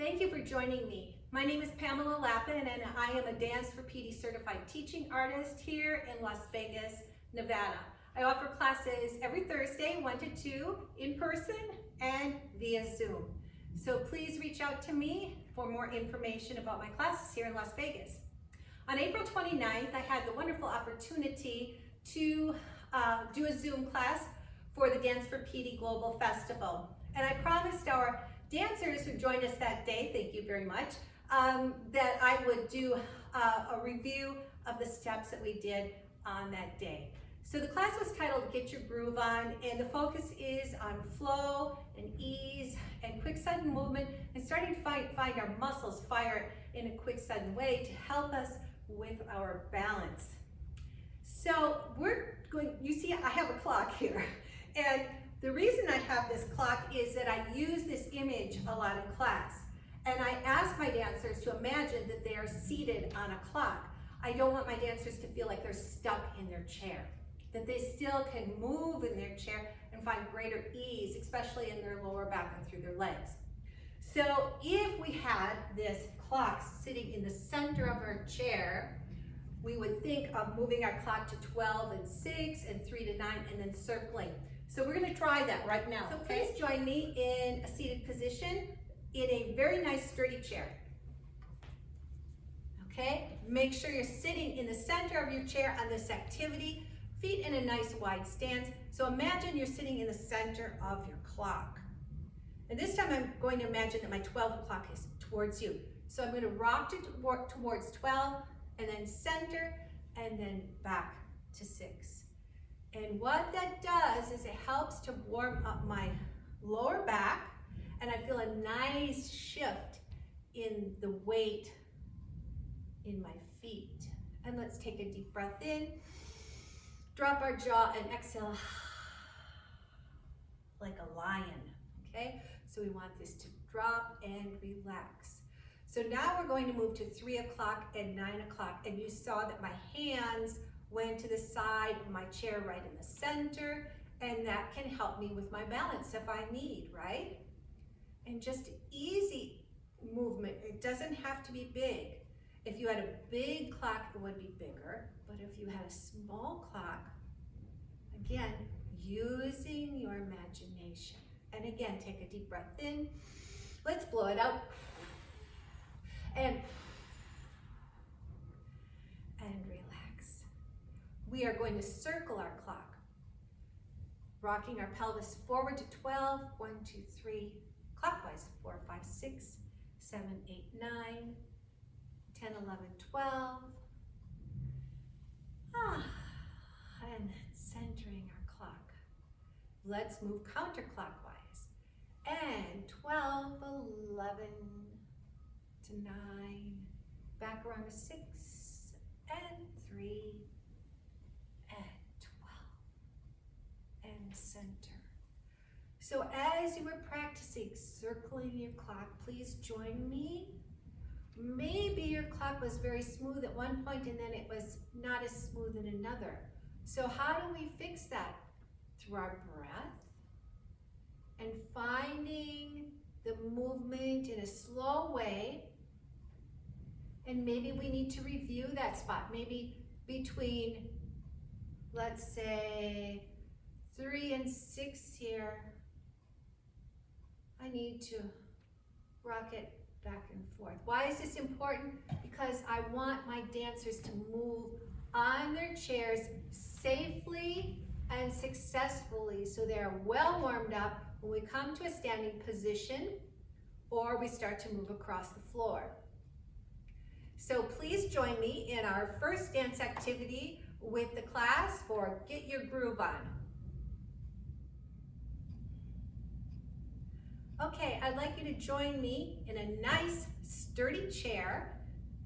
Thank you for joining me. My name is Pamela Lappin and I am a Dance for PD certified teaching artist here in Las Vegas, Nevada. I offer classes every Thursday, 1 to 2, in person and via Zoom. So please reach out to me for more information about my classes here in Las Vegas. On April 29th, I had the wonderful opportunity to do a Zoom class for the Dance for PD Global Festival. And I promised our dancers who joined us that day, thank you very much, that I would do a review of the steps that we did on that day. So the class was titled Get Your Groove On, and the focus is on flow and ease and quick sudden movement and starting to find our muscles fire in a quick sudden way to help us with our balance. So you see I have a clock here, and the reason I have this clock is that I use this image a lot in class. And I ask my dancers to imagine that they are seated on a clock. I don't want my dancers to feel like they're stuck in their chair, that they still can move in their chair and find greater ease, especially in their lower back and through their legs. So if we had this clock sitting in the center of our chair, we would think of moving our clock to 12 and 6 and 3 to 9 and then circling. So we're going to try that right now. So please join me in a seated position in a very nice sturdy chair. Okay, make sure you're sitting in the center of your chair on this activity, feet in a nice wide stance. So imagine you're sitting in the center of your clock. And this time I'm going to imagine that my 12 o'clock is towards you. So I'm going to rock towards 12 and then center and then back to 6. And what that does is it helps to warm up my lower back, and I feel a nice shift in the weight in my feet. And let's take a deep breath in, drop our jaw, and exhale like a lion, okay? So we want this to drop and relax. So now we're going to move to 3 o'clock and 9 o'clock, and you saw that my hands went to the side of my chair right in the center, and that can help me with my balance if I need, right? And just easy movement. It doesn't have to be big. If you had a big clock, it would be bigger, but if you had a small clock, again, using your imagination. And again, take a deep breath in. Let's blow it out. And relax. We are going to circle our clock, rocking our pelvis forward to 12, 1, 2, 3, clockwise, 4, 5, 6, 7, 8, 9, 10, 11, 12. And centering our clock. Let's move counterclockwise. And 12, 11, to 9, back around to 6, and 3, and 12, and center. So as you were practicing circling your clock, please join me. Maybe your clock was very smooth at one point and then it was not as smooth in another. So how do we fix that? Through our breath and finding the movement in a slow way. And maybe we need to review that spot. Maybe between, let's say, 3 and 6 here, I need to rock it back and forth. Why is this important? Because I want my dancers to move on their chairs safely and successfully, so they're well warmed up when we come to a standing position or we start to move across the floor. So please join me in our first dance activity with the class for Get Your Groove On. Okay, I'd like you to join me in a nice sturdy chair,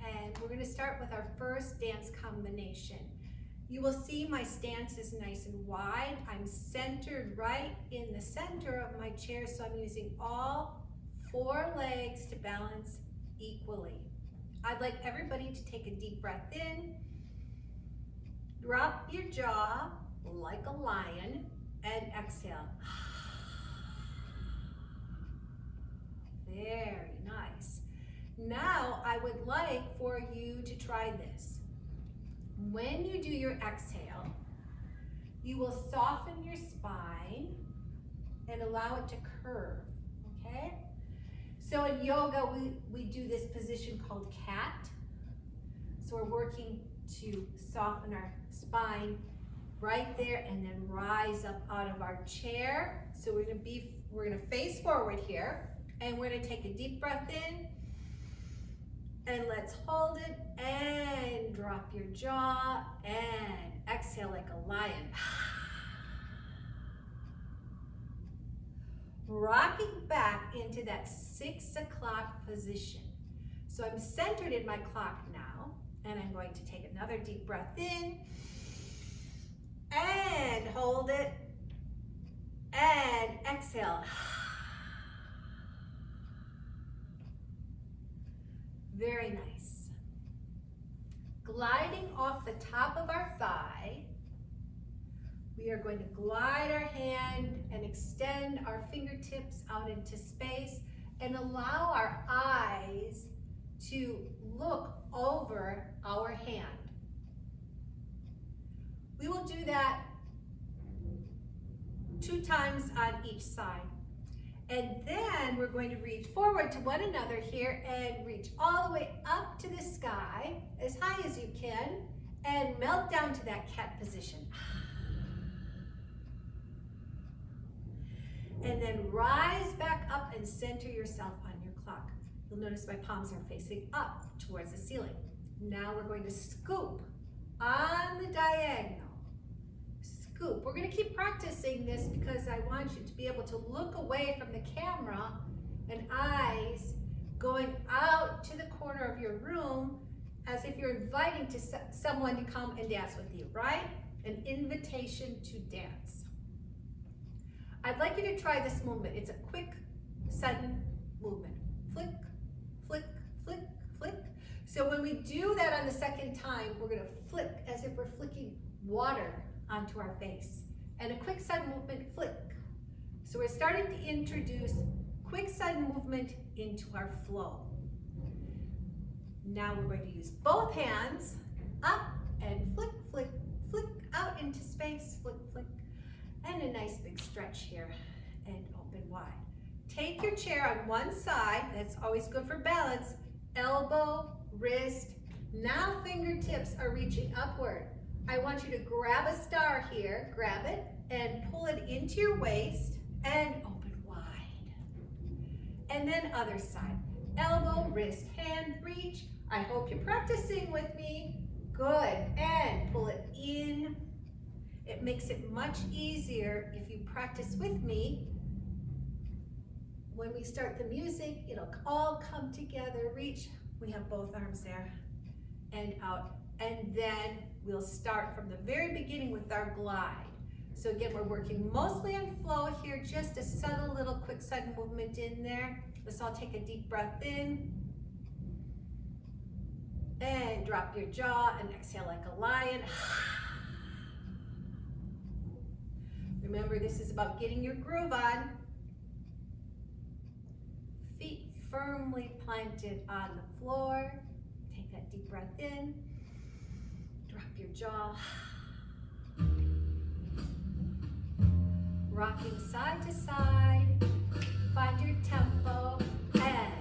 and we're going to start with our first dance combination. You will see my stance is nice and wide. I'm centered right in the center of my chair, so I'm using all 4 legs to balance equally. I'd like everybody to take a deep breath in, drop your jaw like a lion, and exhale. Very nice. Now I would like for you to try this. When you do your exhale, you will soften your spine and allow it to curve, okay? So in yoga, we do this position called cat. So we're working to soften our spine right there and then rise up out of our chair. So we're gonna face forward here and we're gonna take a deep breath in and let's hold it and drop your jaw and exhale like a lion. Rocking back into that 6 o'clock position. So I'm centered in my clock now, and I'm going to take another deep breath in and hold it and exhale. Very nice. Gliding off the top of our thigh, we are going to glide our hand and extend our fingertips out into space and allow our eyes to look over our hand. We will do that 2 times on each side. And then we're going to reach forward to one another here and reach all the way up to the sky as high as you can and melt down to that cat position. And then rise back up and center yourself on your clock. You'll notice my palms are facing up towards the ceiling. Now we're going to scoop on the diagonal. Scoop. We're going to keep practicing this because I want you to be able to look away from the camera and eyes going out to the corner of your room as if you're inviting someone to come and dance with you, right? An invitation to dance. I'd like you to try this movement. It's a quick, sudden movement. Flick, flick, flick, flick. So when we do that on the second time, we're going to flick as if we're flicking water onto our face. And a quick, sudden movement, flick. So we're starting to introduce quick, sudden movement into our flow. Now we're going to use both hands up and flick, flick, flick out into space, flick, flick. And a nice big stretch here and open wide. Take your chair on one side, that's always good for balance, elbow, wrist. Now fingertips are reaching upward. I want you to grab a star here, grab it, and pull it into your waist and open wide. And then other side, elbow, wrist, hand, reach. I hope you're practicing with me. Good, and pull it in. It makes it much easier if you practice with me. When we start the music, it'll all come together. Reach, we have both arms there, and out. And then we'll start from the very beginning with our glide. So again, we're working mostly on flow here, just a subtle little quick sudden movement in there. Let's all take a deep breath in. And drop your jaw and exhale like a lion. Remember, this is about getting your groove on. Feet firmly planted on the floor. Take that deep breath in. Drop your jaw. Rocking side to side. Find your tempo and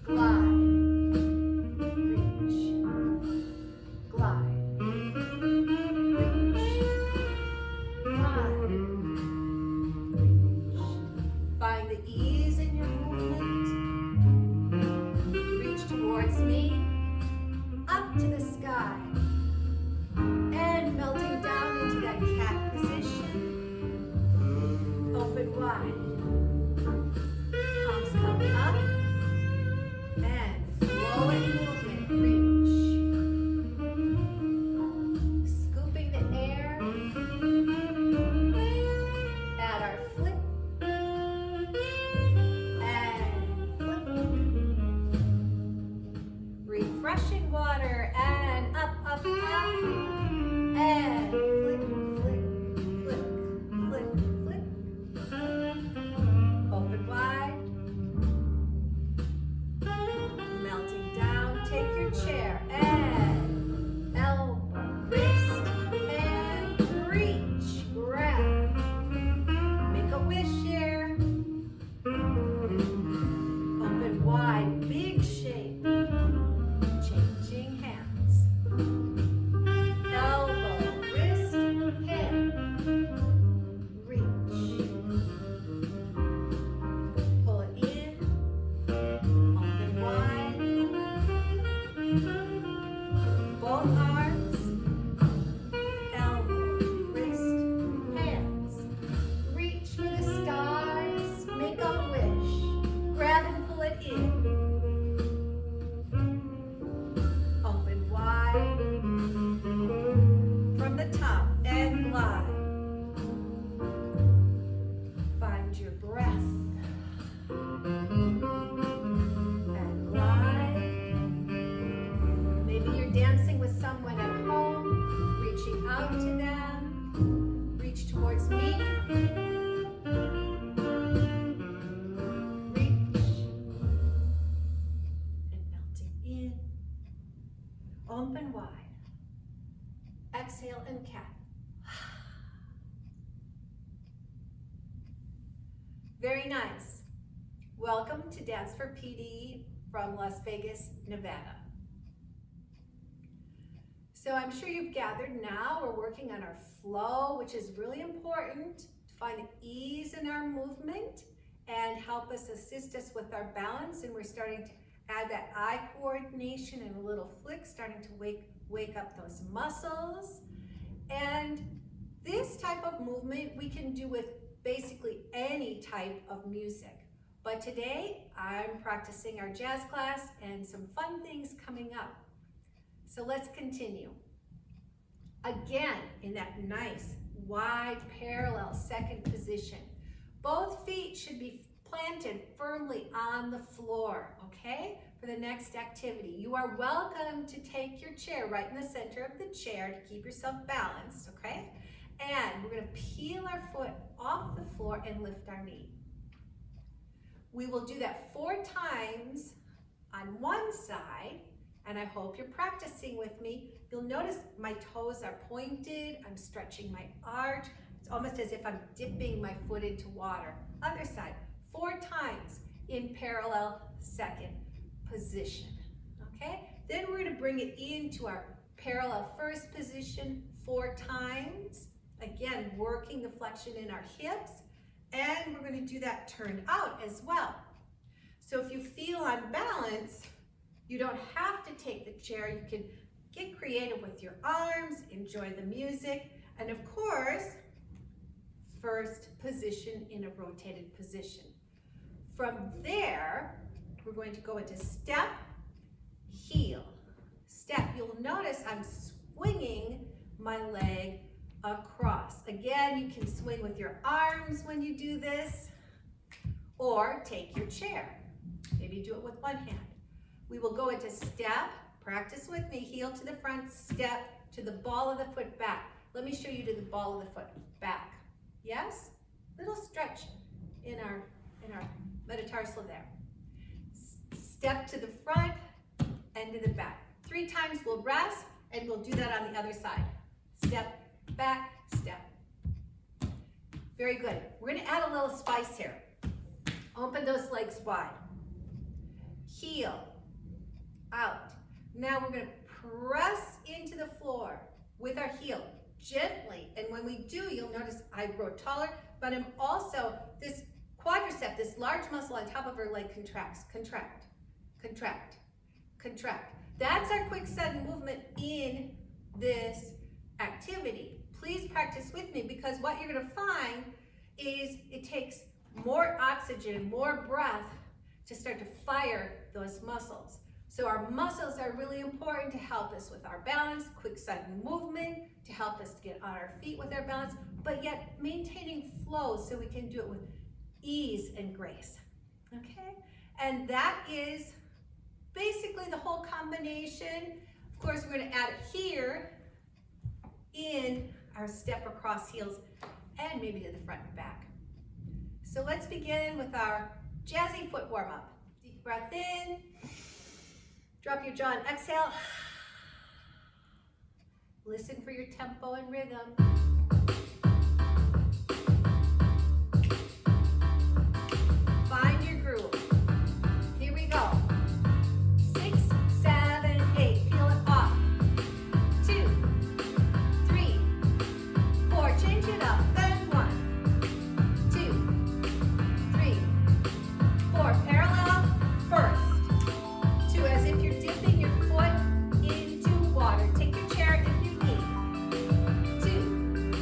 glide. Refreshing water and up, up, up, and flick, flick, flick, flick, flick. and cat. Very nice. Welcome to Dance for PD from Las Vegas, Nevada. So I'm sure you've gathered now. We're working on our flow, which is really important to find ease in our movement and help us assist us with our balance. And we're starting to add that eye coordination and a little flick, starting to wake up those muscles. And this type of movement we can do with basically any type of music. But today I'm practicing our jazz class and some fun things coming up. So let's continue. Again, in that nice, wide, parallel second position. Both feet should be planted firmly on the floor, okay? For the next activity. You are welcome to take your chair right in the center of the chair to keep yourself balanced, okay? And we're gonna peel our foot off the floor and lift our knee. We will do that 4 times on one side, and I hope you're practicing with me. You'll notice my toes are pointed, I'm stretching my arch. It's almost as if I'm dipping my foot into water. Other side, 4 times in parallel second position, okay? Then we're gonna bring it into our parallel first position 4 times. Again, working the flexion in our hips, and we're gonna do that turned out as well. So if you feel unbalanced, you don't have to take the chair. You can get creative with your arms, enjoy the music, and of course, first position in a rotated position. From there, we're going to go into step, heel, step. You'll notice I'm swinging my leg across. Again, you can swing with your arms when you do this, or take your chair. Maybe do it with one hand. We will go into step, practice with me, heel to the front, step to the ball of the foot back. Let me show you to the ball of the foot back. Yes? Little stretch in our metatarsal there. Step to the front and to the back. 3 times we'll rest, and we'll do that on the other side. Step, back, step. Very good. We're gonna add a little spice here. Open those legs wide. Heel, out. Now we're gonna press into the floor with our heel gently. And when we do, you'll notice I grow taller, but I'm also, this quadricep, this large muscle on top of our leg contracts. Contract, contract, contract. That's our quick sudden movement in this activity. Please practice with me, because what you're gonna find is it takes more oxygen, more breath to start to fire those muscles. So our muscles are really important to help us with our balance, quick sudden movement, to help us to get on our feet with our balance, but yet maintaining flow so we can do it with ease and grace, okay? And that is basically the whole combination. Of course, we're gonna add it here in our step across heels and maybe to the front and back. So let's begin with our jazzy foot warm up. Deep breath in, drop your jaw and exhale. Listen for your tempo and rhythm. Find your groove. Here we go. 6, 7, 8. Peel it off. 2, 3, 4. Change it up. Then 1, 2, 3, 4. Parallel first. 2, as if you're dipping your foot into water. Take your chair if you need. 2,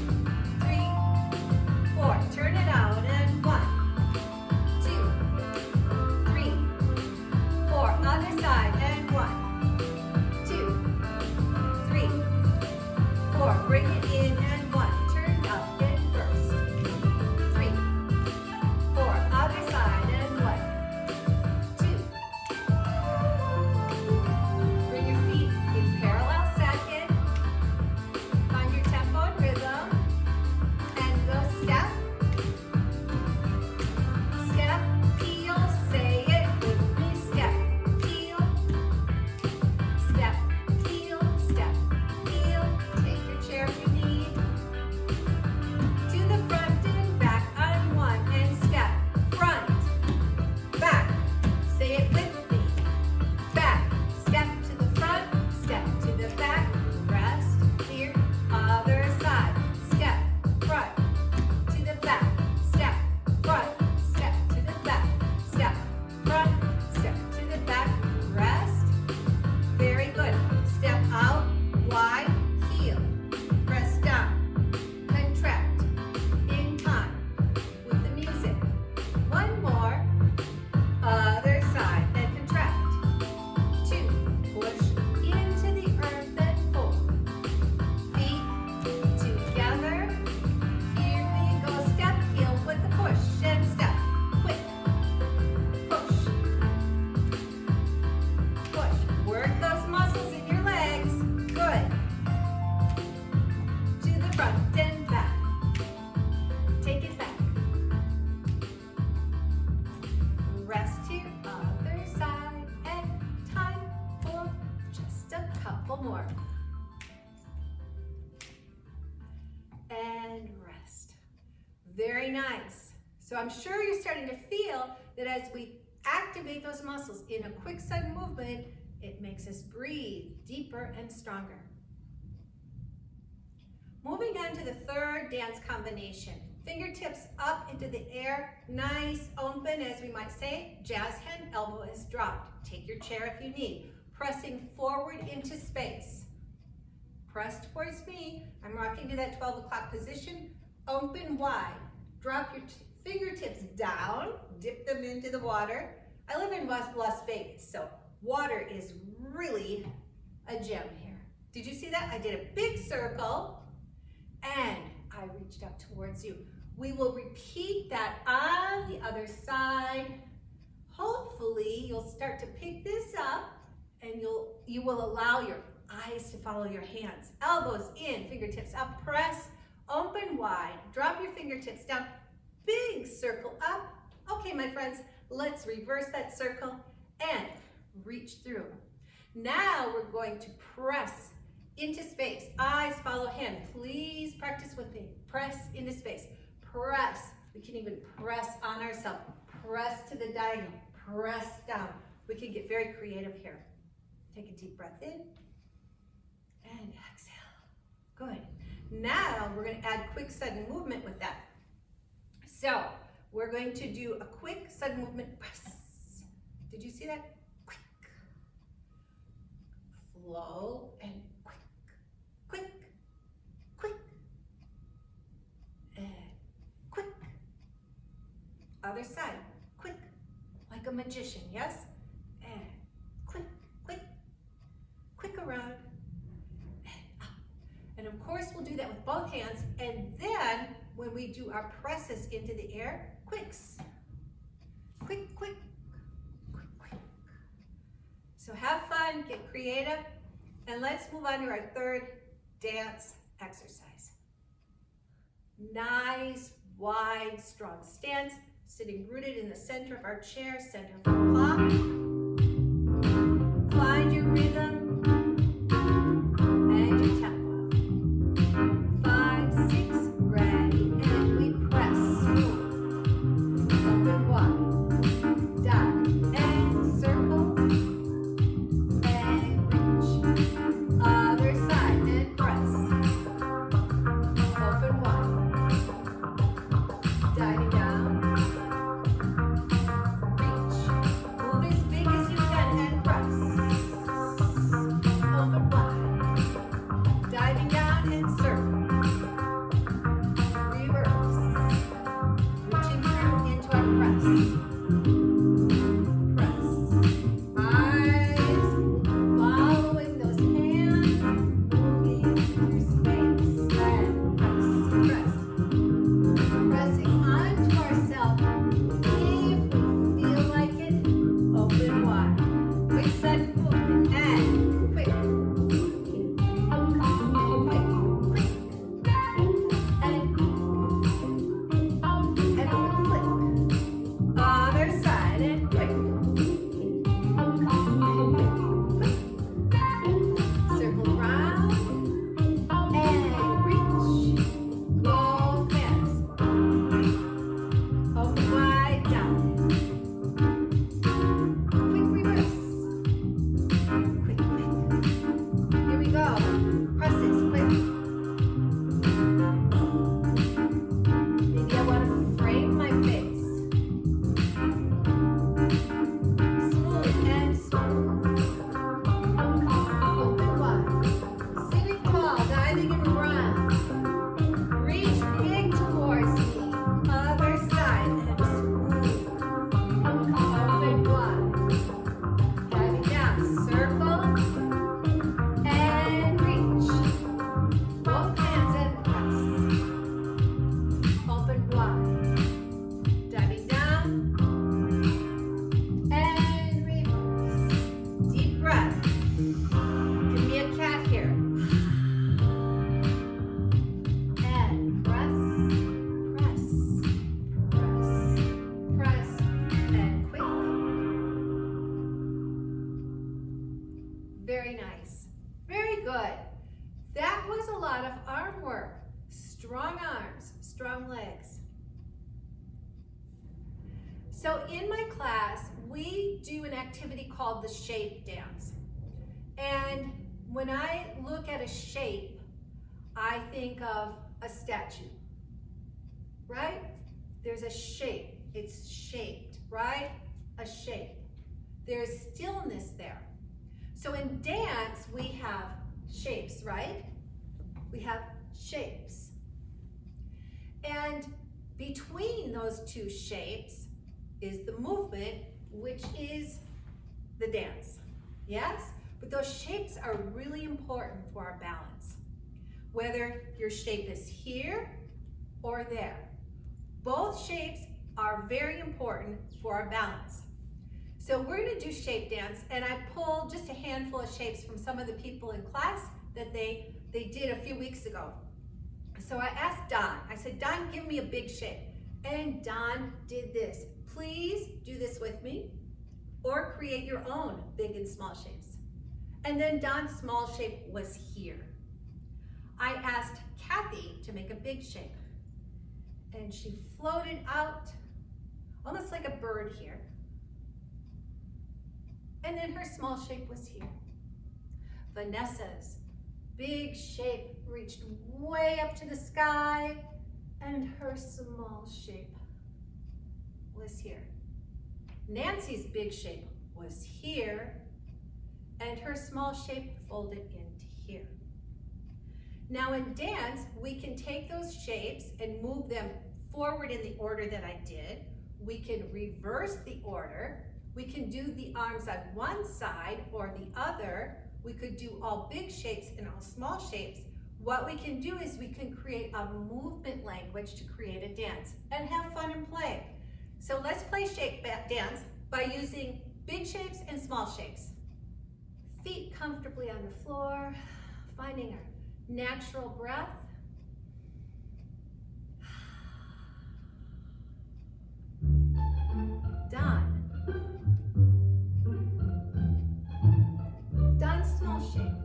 nice. So I'm sure you're starting to feel that as we activate those muscles in a quick, sudden movement, it makes us breathe deeper and stronger. Moving on to the third dance combination. Fingertips up into the air, nice, open, as we might say. Jazz hand, elbow is dropped. Take your chair if you need. Pressing forward into space. Press towards me. I'm rocking to that 12 o'clock position. Open wide. Drop your fingertips down. Dip them into the water. I live in Las Vegas, so water is really a gem here. Did you see that? I did a big circle and I reached out towards you. We will repeat that on the other side. Hopefully you'll start to pick this up and you will allow your eyes to follow your hands. Elbows in, fingertips up, press, open wide, drop your fingertips down, big circle up. Okay, my friends, let's reverse that circle and reach through. Now we're going to press into space. Eyes follow hand. Please practice with me. Press into space. Press. We can even press on ourselves. Press to the diagonal. Press down. We can get very creative here. Take a deep breath in and exhale. Good. Now we're going to add quick, sudden movement with that. So we're going to do a quick, sudden movement. Press. Did you see that? Quick. Flow and quick. Quick. Quick. And quick. Other side. Quick. Like a magician, yes? And quick, quick. Quick around. And up. And of course, we'll do that with both hands. And then when we do our presses into the air, quicks. Quick, quick. Quick, quick. So have fun, get creative, and let's move on to our third dance exercise. Nice, wide, strong stance, sitting rooted in the center of our chair, center of our block. Find your rhythm and your tempo. 5, 6, ready, and we press. Open wide, down, and circle, and reach. Other side, and press. Open wide, diving down, reach. Move as big as you can, and press. So in my class, we do an activity called the shape dance. And when I look at a shape, I think of a statue, right? There's a shape, it's shaped, right? A shape. There's stillness there. So in dance, we have shapes, right? We have shapes. And between those two shapes is the movement, which is the dance, yes? But those shapes are really important for our balance. Whether your shape is here or there. Both shapes are very important for our balance. So we're gonna do shape dance, and I pulled just a handful of shapes from some of the people in class that they did a few weeks ago. So I asked Don, I said, Don, give me a big shape. And Don did this. Please do this with me, or create your own big and small shapes. And then Don's small shape was here. I asked Kathy to make a big shape, and she floated out almost like a bird here. And then her small shape was here. Vanessa's big shape reached way up to the sky, and her small shape was here. Nancy's big shape was here, and her small shape folded into here. Now in dance, we can take those shapes and move them forward in the order that I did. We can reverse the order. We can do the arms on one side or the other. We could do all big shapes and all small shapes. What we can do is we can create a movement language to create a dance and have fun and play. So let's play shape dance by using big shapes and small shapes. Feet comfortably on the floor, finding our natural breath. Don. Don's small shape.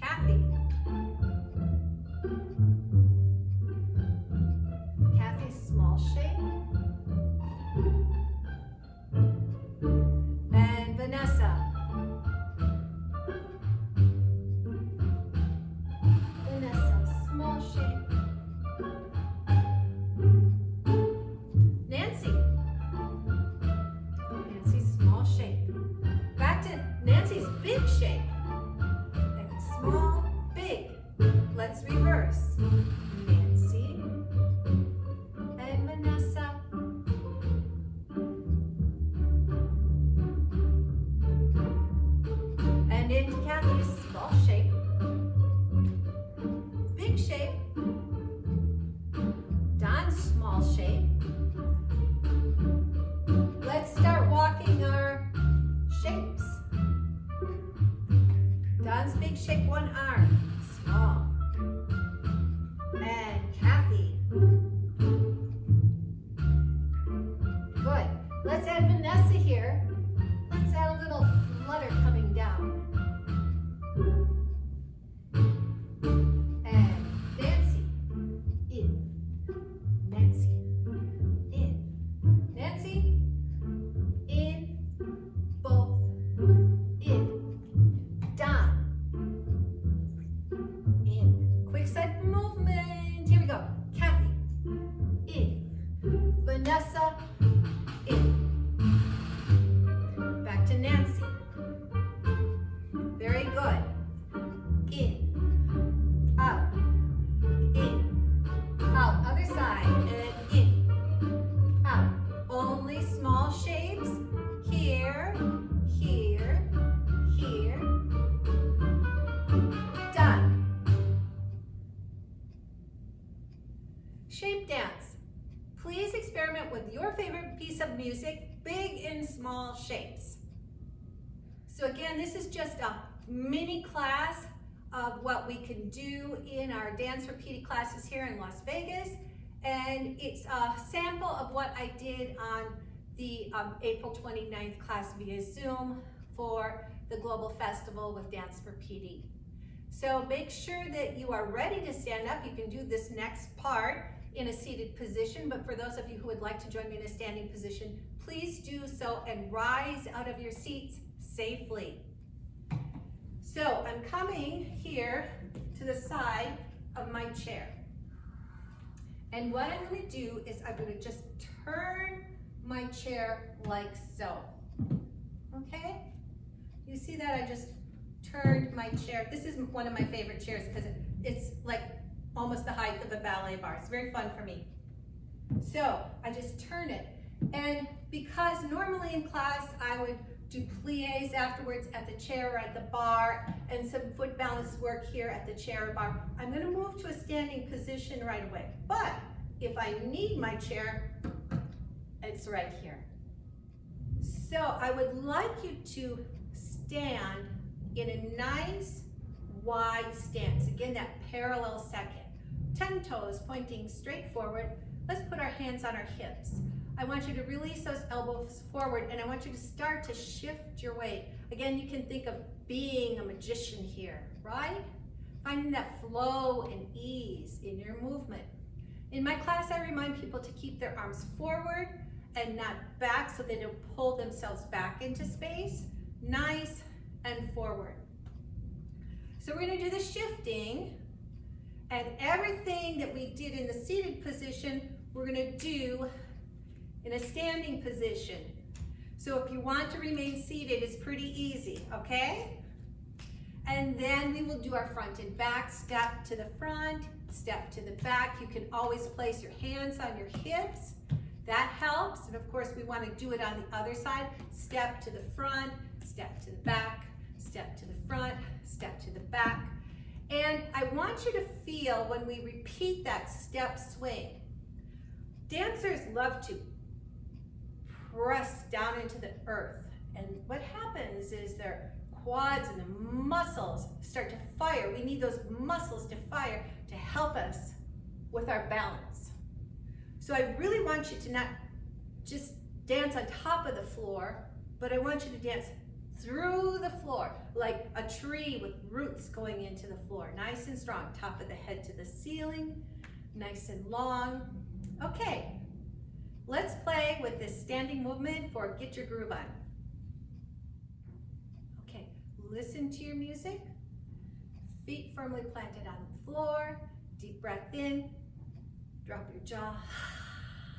Kathy. Kathy's small shape. And Vanessa. Vanessa, small shape. Nancy. Nancy's small shape. Back to Nancy's big shape. And small, big. Let's reverse. Nancy and Vanessa. And into Kathy's small shape. Big shape. Don's small shape. Let's start walking our shapes. Don's big shape, one arm, small. And Kathy. Good. Let's add Vanessa here. Let's add a little flutter coming down. And Nancy, in. Nancy, in. Nancy, in. Both, in. Don, in. Quick side movement. Here we go. Kathy, in. Vanessa, in. Back to Nancy. Very good. In, out, in, out. Other side, and in, out. Only small shapes. Here, here, here. Done. Shape dance. Please experiment with your favorite piece of music, big and small shapes. So again, this is just a mini class of what we can do in our dance for PD classes here in Las Vegas. And it's a sample of what I did on the April 29th class via Zoom for the Global Festival with Dance for PD. So make sure that you are ready to stand up. You can do this next part in a seated position, but for those of you who would like to join me in a standing position, please do so and rise out of your seats safely. So I'm coming here to the side of my chair. And what I'm going to do is I'm going to just turn my chair like so. Okay? You see that? I just turned my chair. This is one of my favorite chairs because it's like almost the height of a ballet bar. It's very fun for me. So I just turn it. And because normally in class I would do plies afterwards at the chair or at the bar and some foot balance work here at the chair or bar, I'm going to move to a standing position right away. But if I need my chair, it's right here. So I would like you to stand in a nice wide stance. Again, that parallel second. 10 toes pointing straight forward. Let's put our hands on our hips. I want you to release those elbows forward and I want you to start to shift your weight. Again, you can think of being a magician here, right? Finding that flow and ease in your movement. In my class, I remind people to keep their arms forward and not back so they don't pull themselves back into space. Nice and forward. So we're going to do the shifting, and everything that we did in the seated position, we're going to do in a standing position. So if you want to remain seated, it's pretty easy, okay? And then we will do our front and back, step to the front, step to the back. You can always place your hands on your hips. That helps. And of course, we want to do it on the other side. Step to the front, step to the back, step to the front, step to the back. And I want you to feel when we repeat that step swing. Dancers love to press down into the earth. And what happens is their quads and the muscles start to fire. We need those muscles to fire to help us with our balance. So I really want you to not just dance on top of the floor, but I want you to dance through the floor, like a tree with roots going into the floor. Nice and strong, top of the head to the ceiling, nice and long. Okay, let's play with this standing movement for Get Your Groove On. Okay, listen to your music, feet firmly planted on the floor, deep breath in, drop your jaw,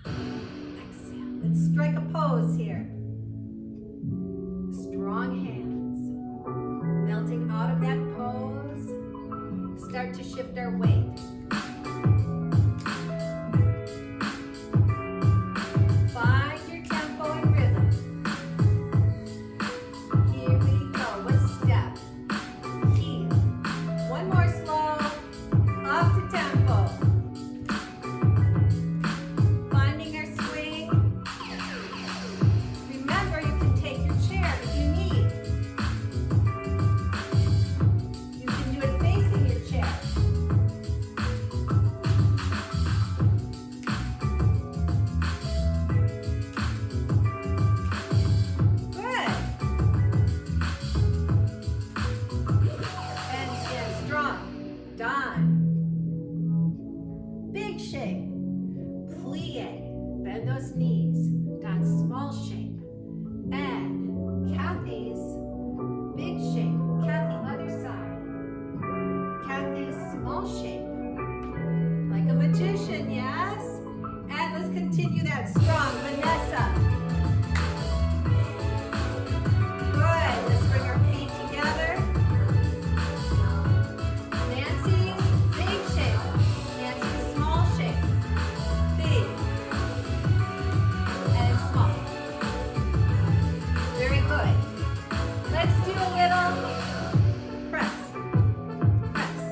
exhale. Let's strike a pose here. Strong hands, melting out of that pose, start to shift our weight. Find your tempo and rhythm. Here we go, one step, heel. One more slow, up to tempo. Finding our swing. Remember, you can take your chair if you need. You can do it facing your chair. Good. And stand strong. Done. Big shape. Plie. Bend those knees. Done. Small shape. And Kathy's big shape. Kathy, other side. Kathy's small shape. Like a magician, yes? And let's continue that strong. Vanessa. Good. Let's bring our feet together. Nancy's big shape. Nancy's small shape. Big. And small. Very good. Let's do a little press, press,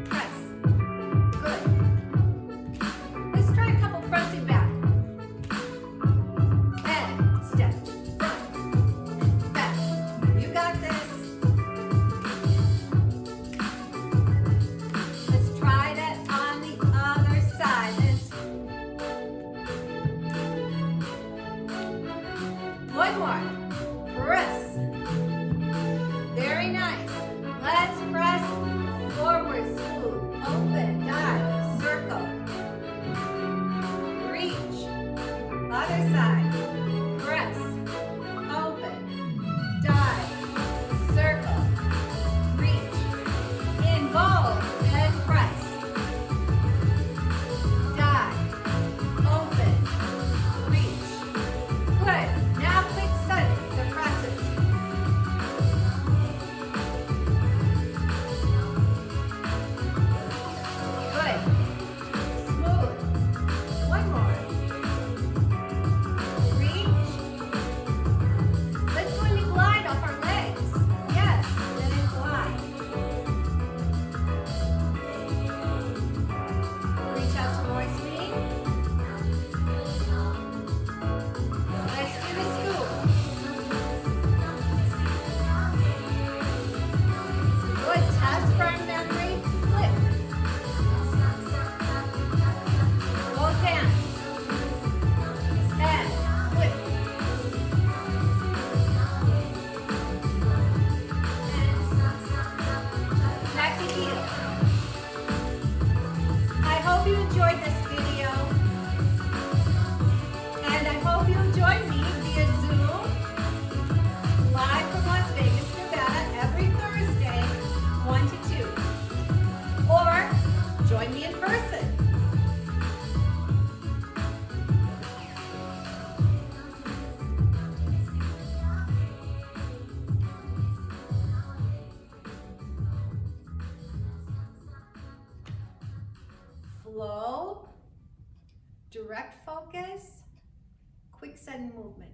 press. Good. Let's try a couple front and back. other side. Press, open, dive, circle, reach, involve, and press. Dive, open, reach. Good. Now quick study the process. Good. Smooth. One more. Reach. Let's go and glide off our legs. Yes, and then glide. Reach out towards me. Let's do the scoop. Good. Test for memory. Flip. Both hands. And flip. Back to heel. I hope you enjoyed this video. And I hope you join me via Zoom, live from Las Vegas, Nevada, every Thursday, 1 to 2. Or join me in person. Flow, direct focus, quick sudden movement.